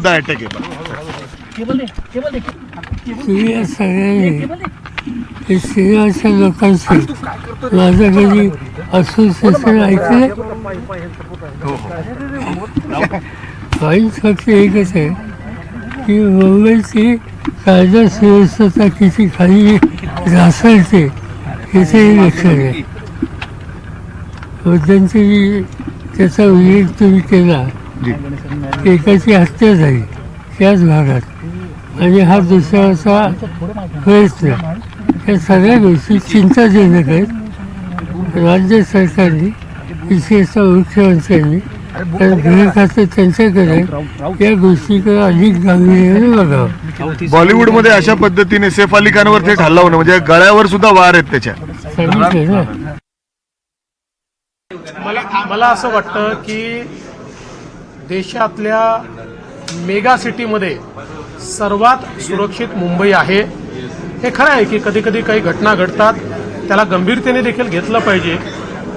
सुद्धा अटॅक आहे. सिंहाच्या लोकांशी माझं कधी असोसिएशन ऐकलं फक्त एकच आहे की मुंबईची कायदा सुव्यवस्था किती खाली ढासळते याचंही लक्षण आहे. मध्यंतरी त्याचा उल्लेख तुम्ही केला, एकाची हत्या झाली त्याच भागात आणि हा दुसऱ्याचा प्रयत्न, या सगळ्या गोष्टी चिंताजनक आहेत. राज्य सरकारने विशेषतः मुख्यमंत्र्यांनी कारण गृह खाते त्यांच्याकडे या गोष्टीकडे अधिक गांभीर्याने बघावं. बॉलिवूडमध्ये अशा पद्धतीने सैफ अली खानवर थेट हल्ला होणं म्हणजे गळ्यावर सुद्धा वार आहेत त्याच्या. सांगितलं ना. मला असं वाटतं की देशातल्या मेगा सिटीमध्ये सर्वात सुरक्षित मुंबई आहे. हे खरं आहे की कधी कधी काही घटना घडतात, त्याला गंभीरतेने देखील घेतलं पाहिजे,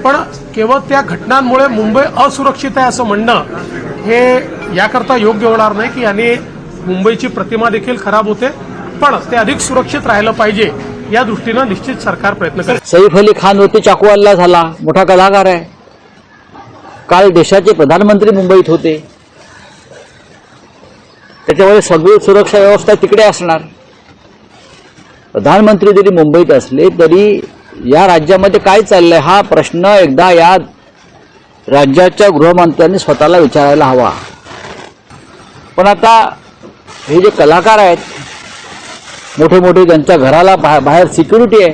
पण केवळ त्या घटनांमुळे मुंबई असुरक्षित आहे असं म्हणणं हे याकरता योग्य होणार नाही की याने मुंबईची प्रतिमा देखील खराब होते, पण ते अधिक सुरक्षित राहिलं पाहिजे या दृष्टीनं निश्चित सरकार प्रयत्न करेल. सैफ अली खानवरती चाकू हल्ला झाला, मोठा कलाकार आहे. काल देशाचे प्रधानमंत्री मुंबईत होते, त्याच्यामुळे सगळी सुरक्षा व्यवस्था तिकडे असणार. प्रधानमंत्री जरी मुंबईत असले तरी या राज्यामध्ये काय चाललंय हा प्रश्न एकदा या राज्याच्या गृहमंत्र्यांनी स्वतःला विचारायला हवा. पण आता हे जे कलाकार आहेत मोठे मोठे, त्यांच्या घराला बाहेर सिक्युरिटी आहे,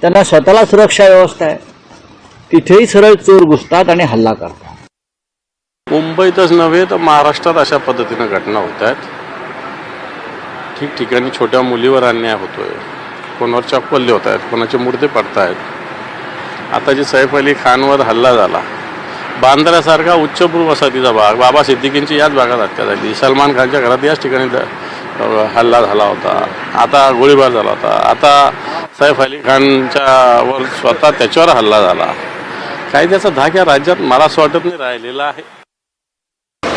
त्यांना स्वतःला सुरक्षा व्यवस्था आहे, तिथेही सरळ चोर घुसतात आणि हल्ला करतात. मुंबईतच नव्हे तर महाराष्ट्रात अशा पद्धतीनं घटना होत आहेत. ठिकठिकाणी छोट्या मुलीवर अन्याय होतोय, कोणावर चप्पल्ले होत आहेत, कोणाचे मुर्दे पडत आहेत. आता जे सैफ अली खानवर हल्ला झाला, बांद्र्यासारखा उच्चभ्रू वसाहतीचा भाग, बाबा सिद्दीकींची याच भागात हत्या झाली, सलमान खानच्या घरात याच ठिकाणी हल्ला झाला होता, आता गोळीबार झाला होता, आता सैफ अली खानच्यावर स्वतः त्याच्यावर हल्ला झाला. कायद्याचा धाक या राज्यात मला असं वाटत नाही राहिलेला आहे.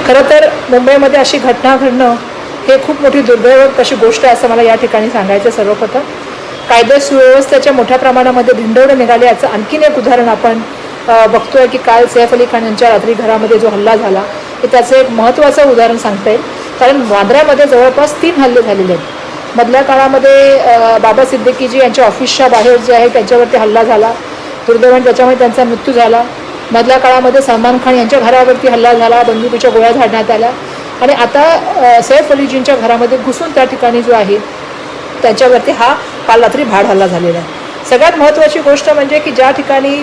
खरं तर मुंबईमध्ये अशी घटना घडणं हे खूप मोठी दुर्दैव अशी गोष्ट आहे असं मला या ठिकाणी सांगायचं. सर्वप्रथम कायदा सुव्यवस्थेच्या मोठ्या प्रमाणामध्ये धिंडवडे निघाले याचं आणखीन एक उदाहरण आपण बघतोय की काल सैफ अली खान यांच्या रात्री घरामध्ये जो हल्ला झाला हे त्याचं एक महत्त्वाचं उदाहरण सांगता येईल. कारण वांद्र्यामध्ये जवळपास 3 हल्ले झालेले आहेत. मधल्या काळामध्ये बाबा सिद्दीकीजी यांच्या ऑफिसच्या बाहेर जे आहे त्यांच्यावरती हल्ला झाला, दुर्दैवाने त्याच्यामुळे त्यांचा मृत्यू झाला. मधल्या काळामध्ये सलमान खान यांच्या घरावरती हल्ला झाला, बंदुकीच्या गोळ्या झाडण्यात आल्या. आणि आता सैफ अलीजींच्या घरामध्ये घुसून त्या ठिकाणी जो आहे त्याच्यावरती हा काल रात्री भाड हल्ला झालेला आहे. सगळ्यात महत्त्वाची गोष्ट म्हणजे की ज्या ठिकाणी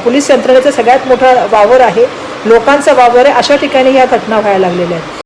पोलीस यंत्रणेचा सगळ्यात मोठा वावर आहे, लोकांचा वावर आहे, अशा ठिकाणी ह्या घटना व्हायला लागलेल्या आहेत.